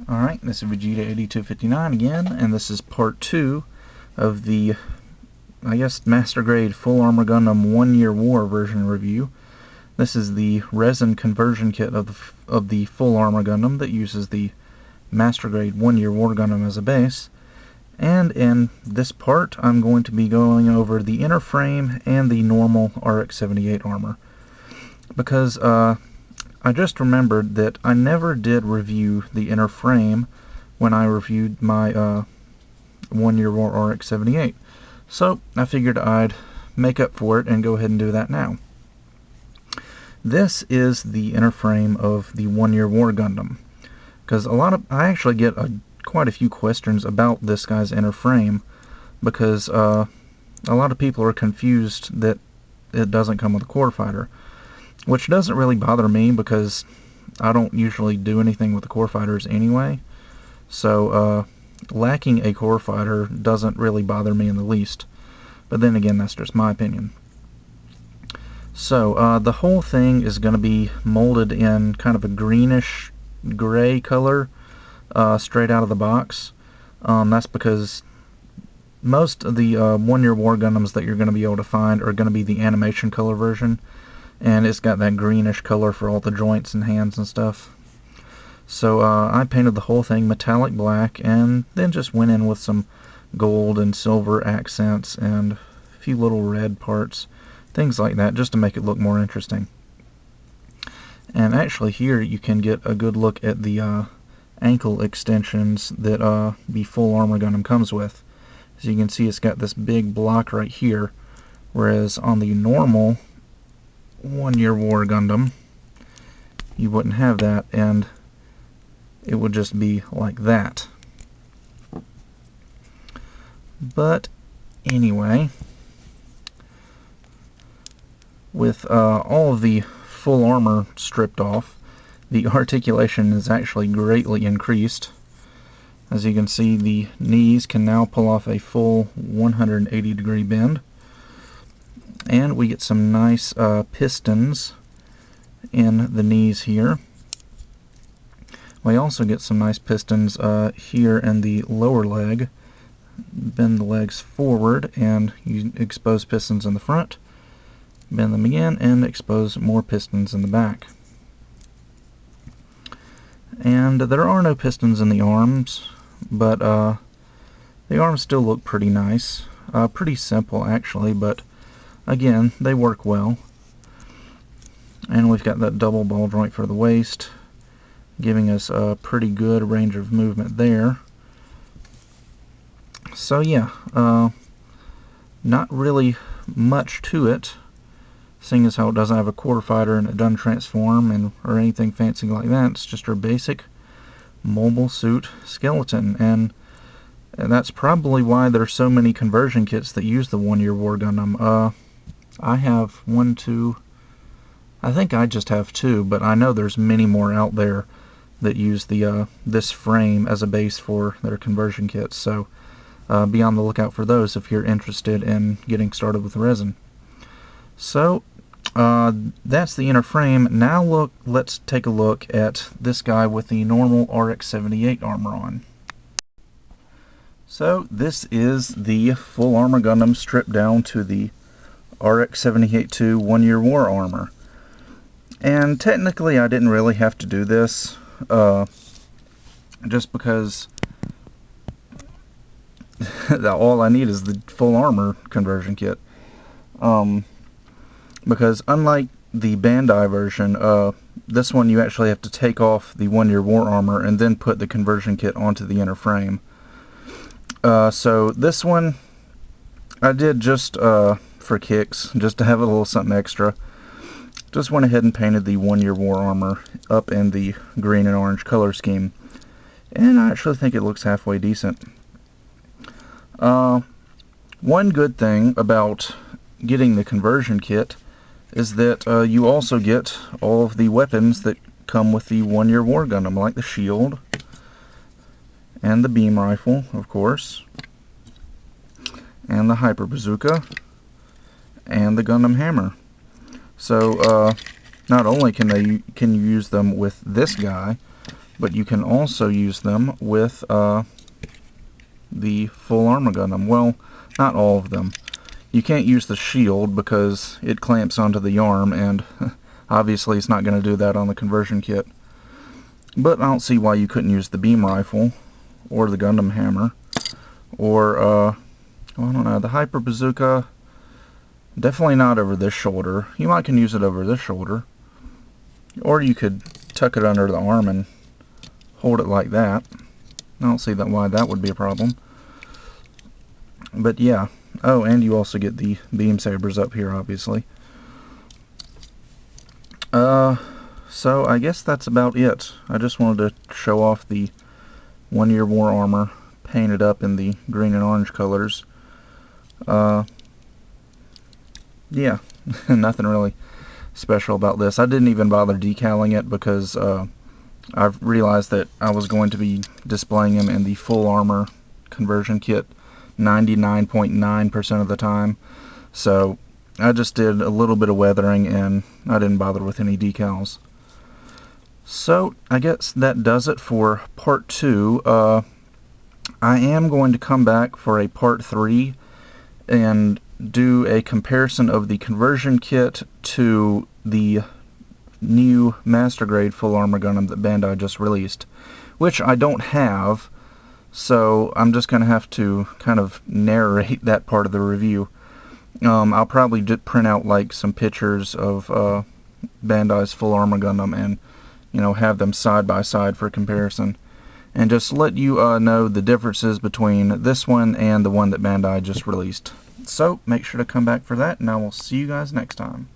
Alright, this is pt02 again, and this is part 2 of the, I guess, Master Grade Full Armor Gundam 1 Year War version review. This is the resin conversion kit of the Full Armor Gundam that uses the Master Grade 1 Year War Gundam as a base. And in this part, I'm going to be going over the inner frame and the normal RX-78 armor. Because, I just remembered that I never did review the inner frame when I reviewed my 1 Year War RX-78. So I figured I'd make up for it and go ahead and do that now. This is the inner frame of the 1 Year War Gundam. Because I actually get quite a few questions about this guy's inner frame, because a lot of people are confused that it doesn't come with a core fighter. Which doesn't really bother me, because I don't usually do anything with the core fighters anyway. So, lacking a core fighter doesn't really bother me in the least. But then again, that's just my opinion. So, the whole thing is going to be molded in kind of a greenish gray color, straight out of the box. That's because most of the 1 Year War Gundams that you're going to be able to find are going to be the animation color version. And it's got that greenish color for all the joints and hands and stuff. So I painted the whole thing metallic black, and then just went in with some gold and silver accents and a few little red parts, things like that, just to make it look more interesting. And actually here you can get a good look at the ankle extensions that the Full Armor Gundam comes with. As you can see, it's got this big block right here, whereas on the normal 1 Year War Gundam, you wouldn't have that, and it would just be like that. But anyway, with all of the full armor stripped off, the articulation is actually greatly increased. As you can see, the knees can now pull off a full 180-degree bend. And we get some nice pistons in the knees here. We also get some nice pistons here in the lower leg. Bend the legs forward and you expose pistons in the front. Bend them again and expose more pistons in the back. And there are no pistons in the arms, but the arms still look pretty nice. Pretty simple actually, but again, they work well. And we've got that double ball joint for the waist, giving us a pretty good range of movement there. So yeah, not really much to it, seeing as how it doesn't have a core fighter and it doesn't transform or anything fancy like that. It's just our basic mobile suit skeleton, and that's probably why there's so many conversion kits that use the 1 Year War Gundam. I have one, two, I think I just have two, but I know there's many more out there that use the this frame as a base for their conversion kits, so be on the lookout for those if you're interested in getting started with resin. So that's the inner frame. Now let's take a look at this guy with the normal RX-78 armor on. So this is the Full Armor Gundam stripped down to the RX-78-2 1 Year War armor. And technically I didn't really have to do this, just because all I need is the full armor conversion kit. Because unlike the Bandai version, this one you actually have to take off the 1 Year War armor and then put the conversion kit onto the inner frame. So this one I did just for kicks, just to have a little something extra. Just went ahead and painted the 1 Year War armor up in the green and orange color scheme, and I actually think it looks halfway decent. One good thing about getting the conversion kit is that you also get all of the weapons that come with the 1 Year War Gundam, like the shield and the beam rifle, of course, and the hyper bazooka and the Gundam hammer. So not only can you use them with this guy, but you can also use them with the full Armor Gundam. Well, not all of them. You can't use the shield because it clamps onto the arm, and obviously it's not going to do that on the conversion kit. But I don't see why you couldn't use the beam rifle, or the Gundam hammer, or, I don't know, the Hyper Bazooka. Definitely not over this shoulder. You might can use it over this shoulder. Or you could tuck it under the arm and hold it like that. I don't see why that would be a problem. But yeah. Oh, and you also get the beam sabers up here, obviously. So I guess that's about it. I just wanted to show off the 1 year war armor painted up in the green and orange colors. Yeah, nothing really special about this. I didn't even bother decaling it because I've realized that I was going to be displaying him in the full armor conversion kit 99.9% of the time. So I just did a little bit of weathering and I didn't bother with any decals. So I guess that does it for part 2. I am going to come back for a part 3 and do a comparison of the conversion kit to the new Master Grade Full Armor Gundam that Bandai just released, which I don't have, so I'm just going to have to kind of narrate that part of the review. I'll probably print out like some pictures of Bandai's Full Armor Gundam and, you know, have them side by side for comparison, and just let you know the differences between this one and the one that Bandai just released. So make sure to come back for that, and I will see you guys next time.